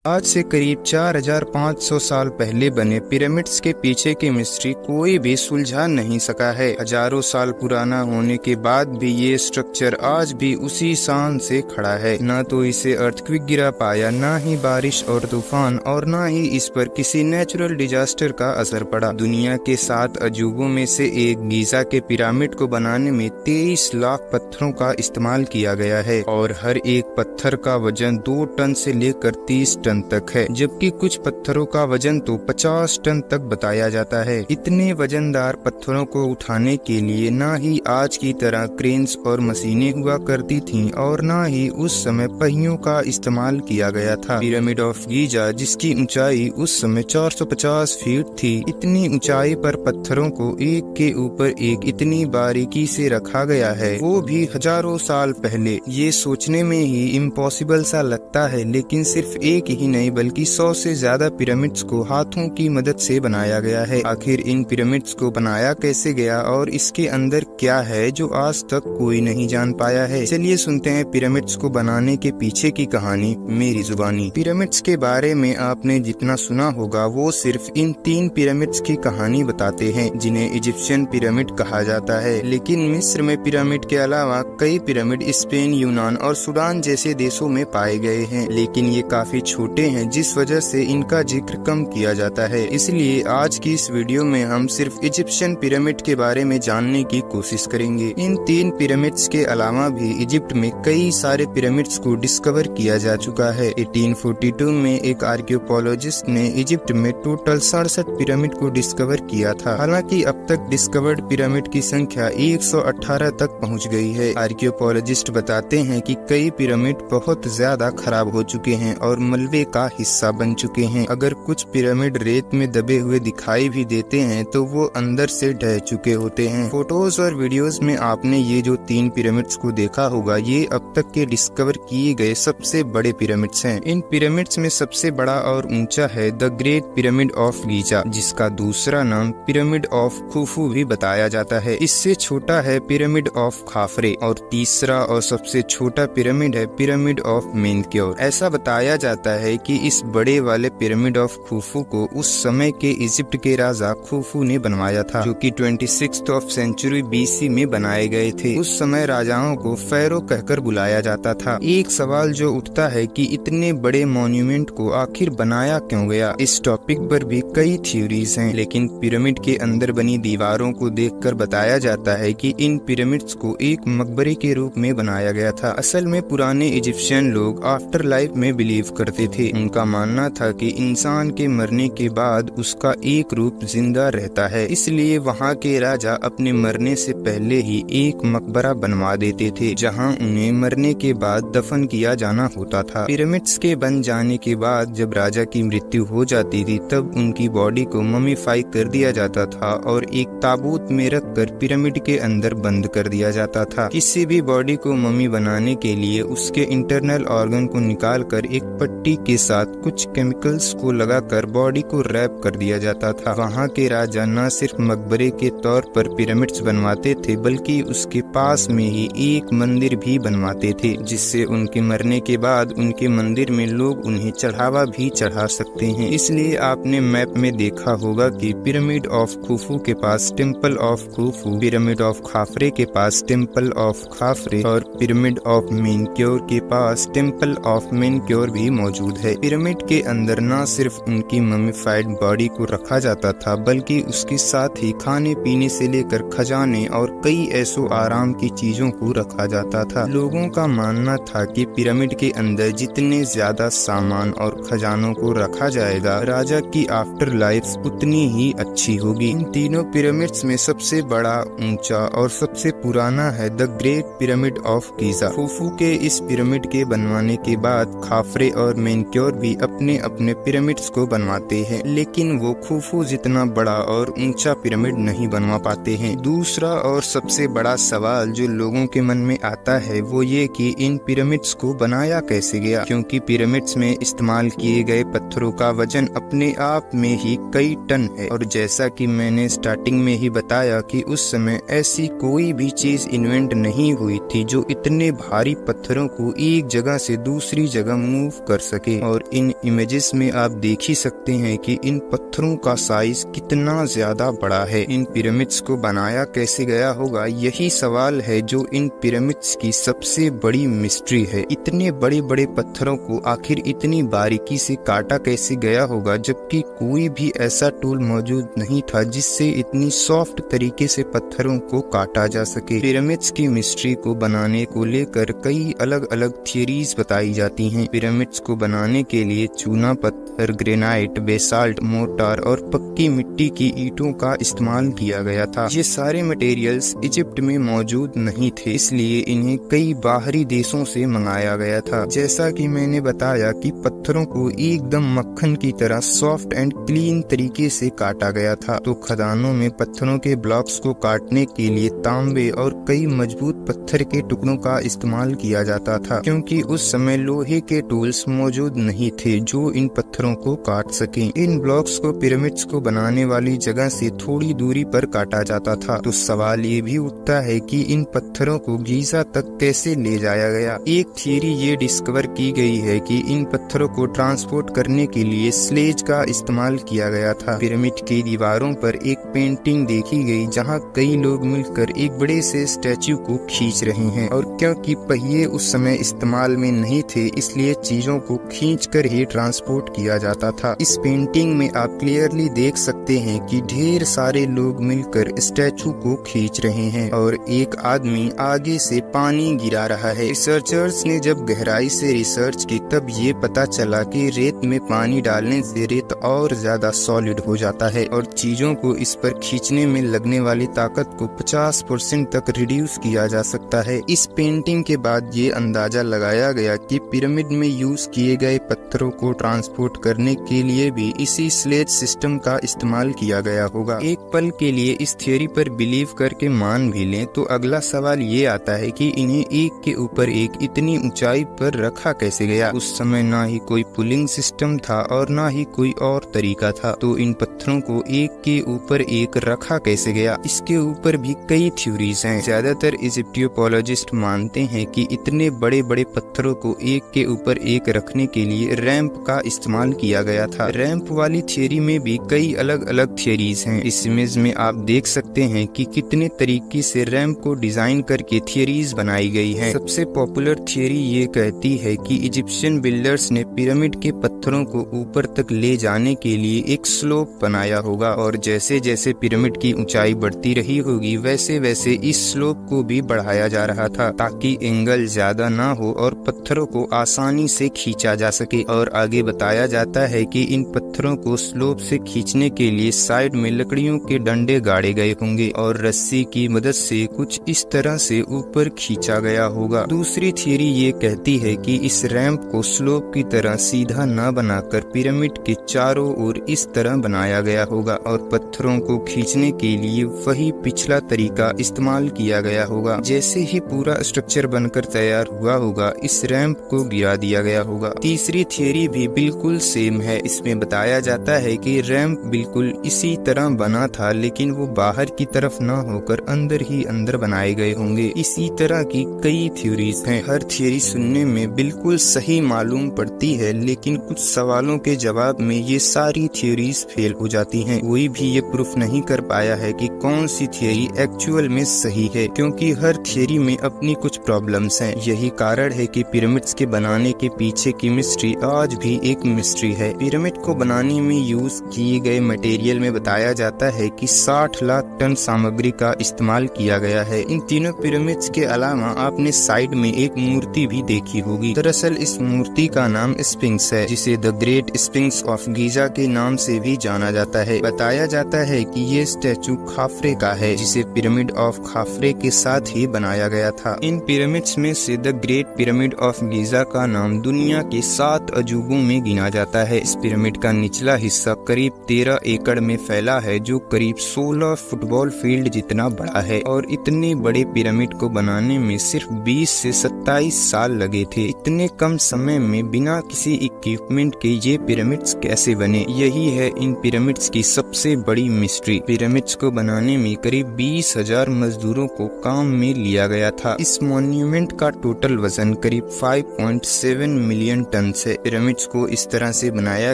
आज से करीब 4500 साल पहले बने पिरामिड्स के पीछे की मिस्ट्री कोई भी सुलझा नहीं सका है। हजारों साल पुराना होने के बाद भी ये स्ट्रक्चर आज भी उसी शान से खड़ा है। न तो इसे अर्थक्वेक गिरा पाया, न ही बारिश और तूफान, और न ही इस पर किसी नेचुरल डिजास्टर का असर पड़ा। दुनिया के 7 अजूबों में से एक गीजा के पिरामिड को बनाने में 23 लाख पत्थरों का इस्तेमाल किया गया है और हर एक पत्थर का वजन 2 टन से लेकर 30 टन तक है, जबकि कुछ पत्थरों का वजन तो 50 टन तक बताया जाता है। इतने वजनदार पत्थरों को उठाने के लिए न ही आज की तरह क्रेन्स और मशीनें हुआ करती थीं और न ही उस समय पहियों का इस्तेमाल किया गया था। पिरामिड ऑफ गीजा, जिसकी ऊंचाई उस समय 450 फीट थी, इतनी ऊंचाई पर पत्थरों को एक के ऊपर एक इतनी बारीकी से रखा गया है, वो भी हजारों साल पहले। ये सोचने में ही इम्पॉसिबल सा लगता है, लेकिन सिर्फ एक ही नहीं बल्कि 100 से ज्यादा पिरामिड्स को हाथों की मदद से बनाया गया है। आखिर इन पिरामिड्स को बनाया कैसे गया और इसके अंदर क्या है जो आज तक कोई नहीं जान पाया है। चलिए सुनते हैं पिरामिड्स को बनाने के पीछे की कहानी मेरी जुबानी। पिरामिड्स के बारे में आपने जितना सुना होगा वो सिर्फ इन 3 पिरामिड्स की कहानी बताते हैं, जिन्हें इजिप्शियन पिरामिड कहा जाता है। लेकिन मिस्र में पिरामिड के अलावा कई पिरामिड स्पेन, यूनान और सूडान जैसे देशों में पाए गए हैं, लेकिन ये काफी छोटे हैं, जिस वजह से इनका जिक्र कम किया जाता है। इसलिए आज की इस वीडियो में हम सिर्फ इजिप्शियन पिरामिड के बारे में जानने की कोशिश करेंगे। इन 3 पिरामिड्स के अलावा भी इजिप्ट में कई सारे पिरामिड्स को डिस्कवर किया जा चुका है। 1842 में एक आर्कियोलॉजिस्ट ने इजिप्ट में टोटल 67 पिरामिड को डिस्कवर किया था। हालांकि अब तक डिस्कवर्ड पिरामिड की संख्या 118 तक पहुंच गई है। आर्कियोलॉजिस्ट बताते हैं कि कई पिरामिड बहुत ज्यादा खराब हो चुके हैं और मलबे का हिस्सा बन चुके हैं। अगर कुछ पिरामिड रेत में दबे हुए दिखाई भी देते हैं तो वो अंदर से ढह चुके होते हैं। फोटोज और वीडियोस में आपने ये जो 3 पिरामिड्स को देखा होगा, ये अब तक के डिस्कवर किए गए सबसे बड़े पिरामिड्स हैं। इन पिरामिड्स में सबसे बड़ा और ऊंचा है the great pyramid of Giza, जिसका दूसरा नाम पिरामिड ऑफ खुफू भी बताया जाता है। इससे छोटा है पिरामिड ऑफ खाफरे और तीसरा और सबसे छोटा पिरामिड है पिरामिड ऑफ मेनक्योर। ऐसा बताया जाता है कि इस बड़े वाले पिरामिड ऑफ खुफू को उस समय के इजिप्ट के राजा खुफू ने बनवाया था, जो कि 26th ऑफ सेंचुरी BC में बनाए गए थे। उस समय राजाओं को फेरो कहकर बुलाया जाता था। एक सवाल जो उठता है कि इतने बड़े मॉन्यूमेंट को आखिर बनाया क्यों गया। इस टॉपिक पर भी कई थ्योरीज हैं, लेकिन पिरामिड के अंदर बनी दीवारों को देखकर बताया जाता है कि इन पिरामिड्स को एक मकबरे के रूप में बनाया गया था। असल में पुराने इजिप्शियन लोग आफ्टर लाइफ में बिलीव करते थे। उनका मानना था कि इंसान के मरने के बाद उसका एक रूप जिंदा रहता है, इसलिए वहाँ के राजा अपने मरने से पहले ही एक मकबरा बनवा देते थे, जहाँ उन्हें मरने के बाद दफन किया जाना होता था। पिरामिड्स के बन जाने के बाद जब राजा की मृत्यु हो जाती थी, तब उनकी बॉडी को ममीफाई कर दिया जाता था और एक ताबूत में रखकर पिरामिड के अंदर बंद कर दिया जाता था। किसी भी बॉडी को ममी बनाने के लिए उसके इंटरनल ऑर्गन को निकाल कर एक पट्टी के साथ कुछ केमिकल्स को लगाकर बॉडी को रैप कर दिया जाता था। वहाँ के राजा न सिर्फ मकबरे के तौर पर पिरामिड्स बनवाते थे, बल्कि उसके पास में ही एक मंदिर भी बनवाते थे, जिससे उनके मरने के बाद उनके मंदिर में लोग उन्हें चढ़ावा भी चढ़ा सकते हैं। इसलिए आपने मैप में देखा होगा कि पिरामिड ऑफ खुफू के पास temple of Khufu, pyramid of Khafre के पास टेम्पल ऑफ खाफरे और पिरामिड ऑफ मेनक्योर के पास टेम्पल ऑफ मेनक्योर भी मौजूद है। पिरामिड के अंदर न सिर्फ उनकी ममीफाइड बॉडी को रखा जाता था, बल्कि उसके साथ ही खाने पीने से लेकर खजाने और कई ऐसो आराम की चीजों को रखा जाता था। लोगों का मानना था कि पिरामिड के अंदर जितने ज्यादा सामान और खजानों को रखा जाएगा, राजा की आफ्टर लाइफ उतनी ही अच्छी होगी। इन तीनों पिरामिड्स में सबसे बड़ा, ऊंचा और सबसे पुराना है the great pyramid of Giza. Khufu के इस पिरामिड के बनवाने के बाद खाफरे और मेनक्योर भी अपने अपने पिरामिड्स को बनवाते हैं, लेकिन वो खुफू जितना बड़ा और ऊंचा पिरामिड नहीं बनवा पाते हैं। दूसरा और सबसे बड़ा सवाल जो लोगों के मन में आता है वो ये कि इन पिरामिड्स को बनाया कैसे गया, क्योंकि पिरामिड्स में इस्तेमाल किए गए पत्थरों का वजन अपने आप में ही कई टन है। और जैसा कि मैंने स्टार्टिंग में ही बताया कि उस समय ऐसी कोई भी चीज इन्वेंट नहीं हुई थी जो इतने भारी पत्थरों को एक जगह से दूसरी जगह मूव कर सके। सके। और इन इमेजेस में आप देख ही सकते हैं कि इन पत्थरों का साइज कितना ज्यादा बड़ा है। इन पिरामिड्स को बनाया कैसे गया होगा, यही सवाल है जो इन पिरामिड्स की सबसे बड़ी मिस्ट्री है। इतने बड़े बड़े पत्थरों को आखिर इतनी बारीकी से काटा कैसे गया होगा, जबकि कोई भी ऐसा टूल मौजूद नहीं था जिससे इतनी सॉफ्ट तरीके से पत्थरों को काटा जा सके। पिरामिड्स की मिस्ट्री को बनाने को लेकर कई अलग अलग थियरीज बताई जाती हैं। पिरामिड्स को बनाने के लिए चूना पत्थर, ग्रेनाइट, बेसाल्ट, मोर्टार और पक्की मिट्टी की ईंटों का इस्तेमाल किया गया था। ये सारे मटेरियल्स इजिप्ट में मौजूद नहीं थे, इसलिए इन्हें कई बाहरी देशों से मंगाया गया था। जैसा कि मैंने बताया कि पत्थरों को एकदम मक्खन की तरह सॉफ्ट एंड क्लीन तरीके से काटा गया था। तो खदानों में पत्थरों के ब्लॉक्स को काटने के लिए तांबे और कई मजबूत पत्थर के टुकड़ों का इस्तेमाल किया जाता था, क्योंकि उस समय लोहे के टूल्स मौजूद नहीं थे जो इन पत्थरों को काट सकें। इन ब्लॉक्स को पिरामिड्स को बनाने वाली जगह से थोड़ी दूरी पर काटा जाता था। तो सवाल ये भी उठता है कि इन पत्थरों को गीजा तक कैसे ले जाया गया। एक थियरी ये डिस्कवर की गई है कि इन पत्थरों को ट्रांसपोर्ट करने के लिए स्लेज का इस्तेमाल किया गया था। पिरामिड की दीवारों पर एक पेंटिंग देखी गई जहां कई लोग मिलकर एक बड़े से स्टैचू को खींच रहे हैं, और क्योंकि पहिए उस समय इस्तेमाल में नहीं थे, इसलिए चीजों को खींचकर ही ट्रांसपोर्ट किया जाता था। इस पेंटिंग में आप क्लियरली देख सकते हैं कि ढेर सारे लोग मिलकर स्टैचू को खींच रहे हैं और एक आदमी आगे से पानी गिरा रहा है। रिसर्चर्स ने जब गहराई से रिसर्च की तब ये पता चला कि रेत में पानी डालने से रेत और ज्यादा सॉलिड हो जाता है और चीजों को इस पर खींचने में लगने वाली ताकत को 50% तक रिड्यूस किया जा सकता है। इस पेंटिंग के बाद ये अंदाजा लगाया गया कि पिरामिड में यूज किए गए पत्थरों को ट्रांसपोर्ट करने के लिए भी इसी स्लेज सिस्टम का इस्तेमाल किया गया होगा। एक पल के लिए इस थियोरी पर बिलीव करके मान भी लें तो अगला सवाल ये आता है कि इन्हें एक के ऊपर एक इतनी ऊंचाई पर रखा कैसे गया। उस समय ना ही कोई पुलिंग सिस्टम था और ना ही कोई और तरीका था, तो इन पत्थरों को एक के ऊपर एक रखा कैसे गया, इसके ऊपर भी कई थ्योरीज हैं। ज्यादातर इजिप्टियोलॉजिस्ट मानते हैं कि इतने बड़े बड़े पत्थरों को एक के ऊपर एक रखने के लिए रैंप का इस्तेमाल किया गया था। रैंप वाली थियोरी में भी कई अलग अलग थियोरीज हैं। इस इमेज में आप देख सकते हैं कि कितने तरीके से रैंप को डिजाइन करके थियोरीज बनाई गई हैं। सबसे पॉपुलर थियोरी ये कहती है कि इजिप्शियन बिल्डर्स ने पिरामिड के पत्थरों को ऊपर तक ले जाने के लिए एक स्लोप बनाया होगा और जैसे जैसे पिरामिड की ऊंचाई बढ़ती रही होगी वैसे वैसे इस स्लोप को भी बढ़ाया जा रहा था ताकि एंगल ज्यादा ना हो और पत्थरों को आसानी से खींचा जा सके। और आगे बताया जाता है कि इन पत्थरों को स्लोप से खींचने के लिए साइड में लकड़ियों के डंडे गाड़े गए होंगे और रस्सी की मदद से कुछ इस तरह से ऊपर खींचा गया होगा। दूसरी थियरी ये कहती है कि इस रैंप को स्लोप की तरह सीधा न बनाकर पिरामिड के चारों ओर इस तरह बनाया गया होगा और पत्थरों को खींचने के लिए वही पिछला तरीका इस्तेमाल किया गया होगा। जैसे ही पूरा स्ट्रक्चर बनकर तैयार हुआ होगा इस रैंप को गिरा दिया गया होगा। तीसरी थियरी भी बिल्कुल सेम है। इसमें बताया जाता है कि रैंप बिल्कुल इसी तरह बना था लेकिन वो बाहर की तरफ न होकर अंदर ही अंदर बनाए गए होंगे। इसी तरह की कई थ्योरीज हैं। हर थियरी सुनने में बिल्कुल सही मालूम पड़ती है लेकिन कुछ सवालों के जवाब में ये सारी थ्योरीज फेल हो जाती हैं। कोई भी ये प्रूफ नहीं कर पाया है कि कौन सी थियरी एक्चुअल में सही है क्योंकि हर थियरी में अपनी कुछ प्रॉब्लम्स हैं। यही कारण है कि पिरामिड्स के बनाने के पीछे की मिस्ट्री आज भी एक मिस्ट्री है। पिरामिड को बनाने में यूज किए गए मटेरियल में बताया जाता है कि 60 लाख टन सामग्री का इस्तेमाल किया गया है। इन तीनों पिरामिड्स के अलावा आपने साइड में एक मूर्ति भी देखी होगी। दरअसल इस मूर्ति का नाम स्फिंक्स है जिसे the great sphinx of Giza के नाम से भी जाना जाता है। बताया जाता है कि ये स्टैचू खाफरे का है जिसे पिरामिड ऑफ खाफरे के साथ ही बनाया गया था। इन पिरामिड्स में से the great pyramid of Giza का नाम दुनिया के 7 अजूबों में गिना जाता है। इस पिरामिड का निचला हिस्सा करीब 13 एकड़ में फैला है जो करीब 16 फुटबॉल फील्ड जितना बड़ा है और इतने बड़े पिरामिड को बनाने में सिर्फ 20 से 27 साल लगे थे। इतने कम समय में बिना किसी इक्विपमेंट के ये पिरामिड्स कैसे बने, यही है इन पिरामिड्स की सबसे बड़ी मिस्ट्री। पिरामिड्स को बनाने में करीब 20,000 मजदूरों को काम में लिया गया था। इस मॉन्यूमेंट का टोटल वजन करीब 5.7 मिलियन टन ढंग से पिरामिड्स को इस तरह से बनाया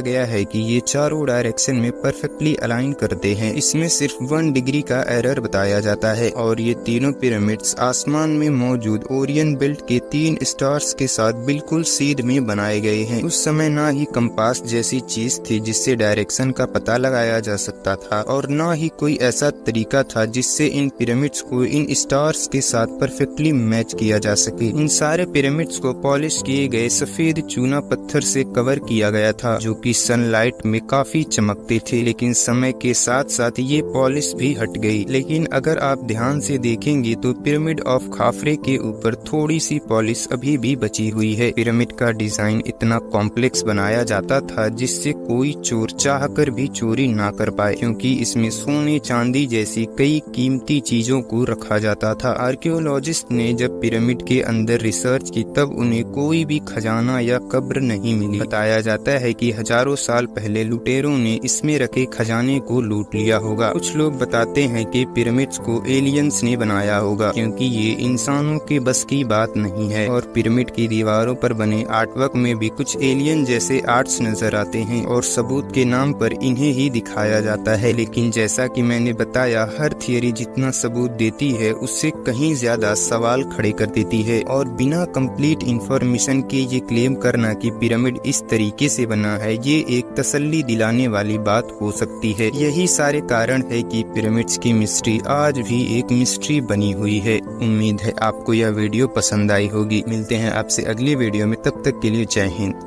गया है कि ये चारों डायरेक्शन में परफेक्टली अलाइन करते हैं। इसमें सिर्फ 1 डिग्री का एरर बताया जाता है और ये तीनों पिरामिड्स आसमान में मौजूद ओरियन बेल्ट के 3 स्टार्स के साथ बिल्कुल सीध में बनाए गए हैं। उस समय ना ही कंपास जैसी चीज थी जिससे डायरेक्शन का पता लगाया जा सकता था और ना ही कोई ऐसा तरीका था जिससे इन पिरामिड्स को इन स्टार्स के साथ परफेक्टली मैच किया जा सके। इन सारे पिरामिड्स को पॉलिश किए गए सफेद चूना पत्थर से कवर किया गया था जो कि सनलाइट में काफी चमकते थे, लेकिन समय के साथ साथ ये पॉलिश भी हट गई। लेकिन अगर आप ध्यान से देखेंगे तो पिरामिड ऑफ खाफरे के ऊपर थोड़ी सी पॉलिश अभी भी बची हुई है। पिरामिड का डिजाइन इतना कॉम्प्लेक्स बनाया जाता था जिससे कोई चोर चाहकर भी चोरी ना कर पाए, क्योंकि इसमें सोने चांदी जैसी कई कीमती चीजों को रखा जाता था। आर्कियोलॉजिस्ट ने जब पिरामिड के अंदर रिसर्च की तब उन्हें कोई भी खजाना या कब्र नहीं मिली। बताया जाता है कि हजारों साल पहले लुटेरों ने इसमें रखे खजाने को लूट लिया होगा। कुछ लोग बताते हैं कि पिरामिड्स को एलियंस ने बनाया होगा, क्योंकि ये इंसानों के बस की बात नहीं है। और पिरामिड की दीवारों पर बने आर्टवर्क में भी कुछ एलियन जैसे आर्ट्स नजर आते हैं और सबूत के नाम पर इन्हें ही दिखाया जाता है। लेकिन जैसा कि मैंने बताया, हर थियरी जितना सबूत देती है उससे कहीं ज्यादा सवाल खड़े कर देती है और बिना कंप्लीट इंफॉर्मेशन के ये क्लेम करना कि पिरामिड इस तरीके से बना है, ये एक तसल्ली दिलाने वाली बात हो सकती है। यही सारे कारण है कि पिरामिड्स की मिस्ट्री आज भी एक मिस्ट्री बनी हुई है। उम्मीद है आपको यह वीडियो पसंद आई होगी। मिलते हैं आपसे अगली वीडियो में, तब तक के लिए जय हिंद।